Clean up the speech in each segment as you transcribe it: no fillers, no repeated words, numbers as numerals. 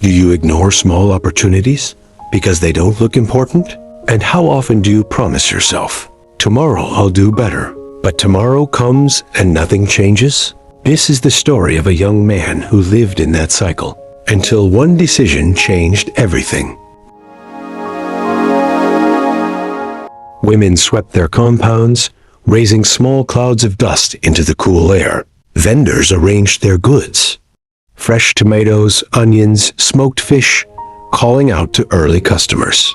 Do you ignore small opportunities because they don't look important? And how often do you promise yourself, tomorrow I'll do better, but tomorrow comes and nothing changes? This is the story of a young man who lived in that cycle until one decision changed everything. Women swept their compounds, raising small clouds of dust into the cool air. Vendors arranged their goods. Fresh tomatoes, onions, smoked fish, calling out to early customers.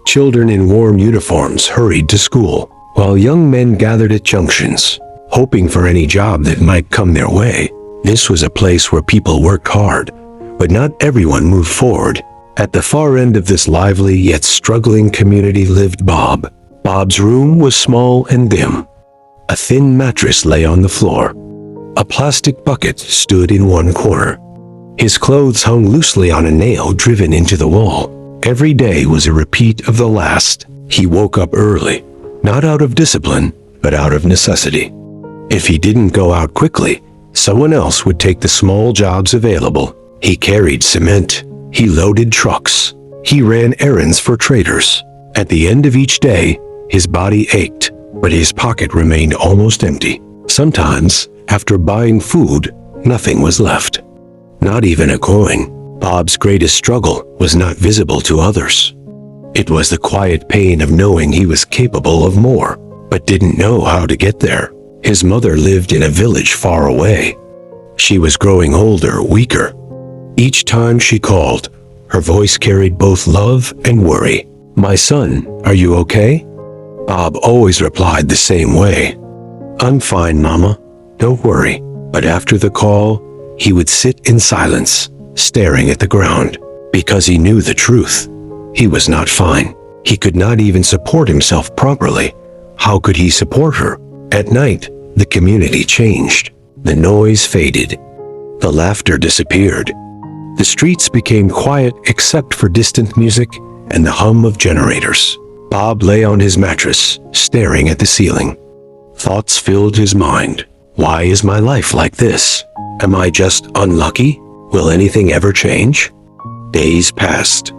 Children in warm uniforms hurried to school, while young men gathered at junctions, hoping for any job that might come their way. This was a place where people worked hard, but not everyone moved forward. At the far end of this lively yet struggling community lived Bob. Bob's room was small and dim. A thin mattress lay on the floor. A plastic bucket stood in one corner. His clothes hung loosely on a nail driven into the wall. Every day was a repeat of the last. He woke up early, not out of discipline, but out of necessity. If he didn't go out quickly, someone else would take the small jobs available. He carried cement. He loaded trucks. He ran errands for traders. At the end of each day, his body ached, but his pocket remained almost empty. Sometimes, after buying food, nothing was left. Not even a coin. Bob's greatest struggle was not visible to others. It was the quiet pain of knowing he was capable of more, but didn't know how to get there. His mother lived in a village far away. She was growing older, weaker. Each time she called, her voice carried both love and worry. "My son, are you okay?" Bob always replied the same way. "I'm fine, Mama. Don't worry." But after the call, he would sit in silence, staring at the ground, because he knew the truth. He was not fine. He could not even support himself properly. How could he support her? At night, the community changed. The noise faded. The laughter disappeared. The streets became quiet except for distant music and the hum of generators. Bob lay on his mattress, staring at the ceiling. Thoughts filled his mind. Why is my life like this? Am I just unlucky? Will anything ever change? Days passed.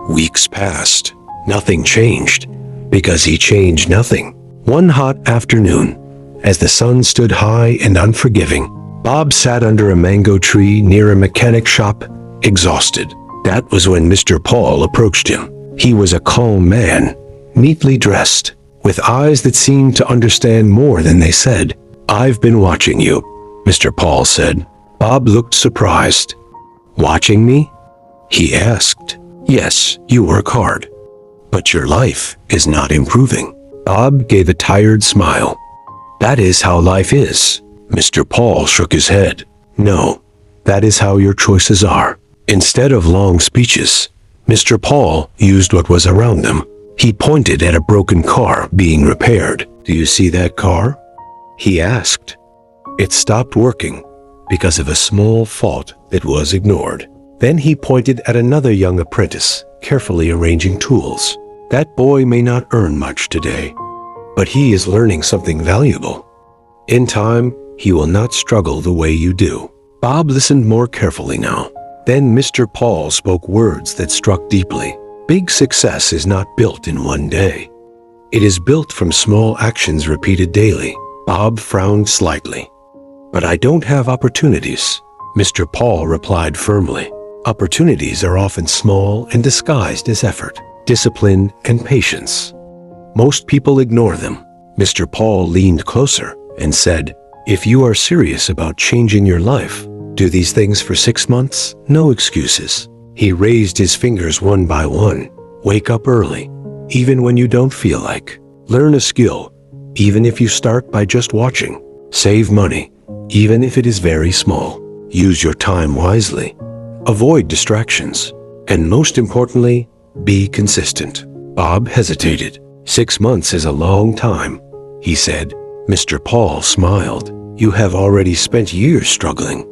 Weeks passed. Nothing changed, because he changed nothing. One hot afternoon, as the sun stood high and unforgiving, Bob sat under a mango tree near a mechanic shop, exhausted. That was when Mr. Paul approached him. He was a calm man, neatly dressed, with eyes that seemed to understand more than they said. "I've been watching you," Mr. Paul said. Bob looked surprised. "Watching me?" he asked. "Yes, you work hard, but your life is not improving." Bob gave a tired smile. "That is how life is." Mr. Paul shook his head. "No, that is how your choices are." Instead of long speeches, Mr. Paul used what was around them. He pointed at a broken car being repaired. "Do you see that car?" he asked. "It stopped working because of a small fault that was ignored." Then he pointed at another young apprentice, carefully arranging tools. "That boy may not earn much today, but he is learning something valuable. In time, he will not struggle the way you do." Bob listened more carefully now. Then Mr. Paul spoke words that struck deeply. Big success is not built in one day. It is built from small actions repeated daily. Bob frowned slightly. "But I don't have opportunities," Mr. Paul replied firmly. "Opportunities are often small and disguised as effort, discipline, and patience. Most people ignore them." Mr. Paul leaned closer and said, "If you are serious about changing your life, do these things for 6 months, no excuses." He raised his fingers one by one. "Wake up early, even when you don't feel like. Learn a skill, even if you start by just watching. Save money, even if it is very small. Use your time wisely. Avoid distractions. And most importantly, be consistent." Bob hesitated. 6 months is a long time," he said. Mr. Paul smiled. "You have already spent years struggling.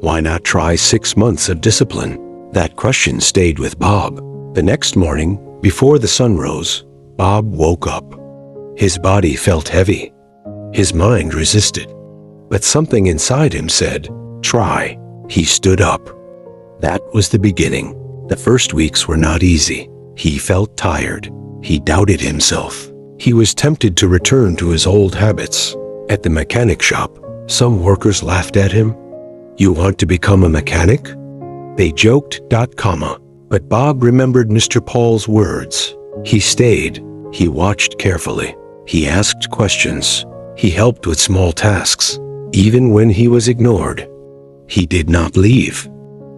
Why not try 6 months of discipline?" That question stayed with Bob. The next morning, before the sun rose, Bob woke up. His body felt heavy. His mind resisted. But something inside him said, "Try." He stood up. That was the beginning. The first weeks were not easy. He felt tired. He doubted himself. He was tempted to return to his old habits. At the mechanic shop, some workers laughed at him. "You want to become a mechanic?" They joked. But Bob remembered Mr. Paul's words. He stayed. He watched carefully. He asked questions. He helped with small tasks, even when he was ignored. He did not leave.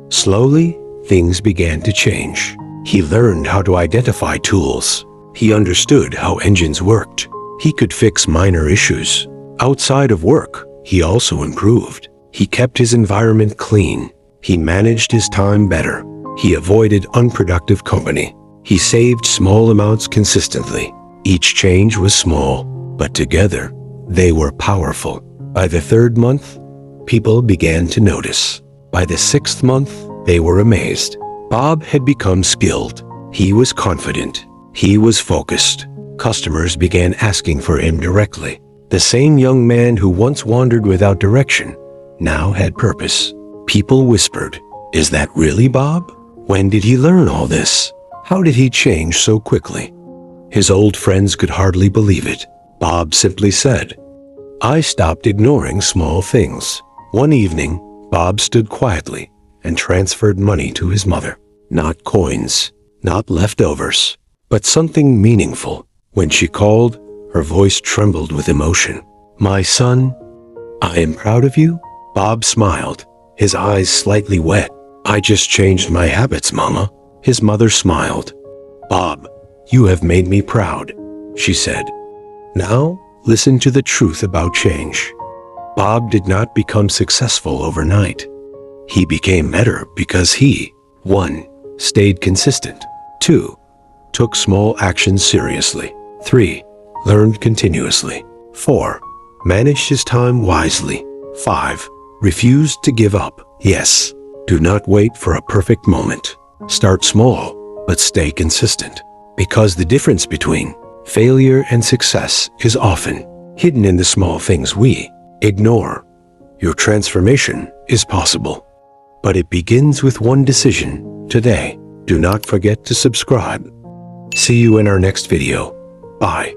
Slowly, things began to change. He learned how to identify tools. He understood how engines worked. He could fix minor issues. Outside of work, he also improved. He kept his environment clean. He managed his time better. He avoided unproductive company. He saved small amounts consistently. Each change was small, but together, they were powerful. By the third month, people began to notice. By the sixth month, they were amazed. Bob had become skilled. He was confident. He was focused. Customers began asking for him directly. The same young man who once wandered without direction now had purpose. People whispered, "Is that really Bob? When did he learn all this? How did he change so quickly?" His old friends could hardly believe it. Bob simply said, "I stopped ignoring small things." One evening, Bob stood quietly and transferred money to his mother. Not coins, not leftovers, but something meaningful. When she called, her voice trembled with emotion. "My son, I am proud of you." Bob smiled, his eyes slightly wet. "I just changed my habits, Mama." His mother smiled. "Bob, you have made me proud," she said. Now, listen to the truth about change. Bob did not become successful overnight. He became better because he, 1. Stayed consistent. 2. Took small actions seriously. 3. Learned continuously. 4. Managed his time wisely. 5. Refused to give up. Yes, do not wait for a perfect moment. Start small, but stay consistent. Because the difference between failure and success is often hidden in the small things we ignore. Your transformation is possible, but it begins with one decision today. Do not forget to subscribe. See you in our next video. Bye.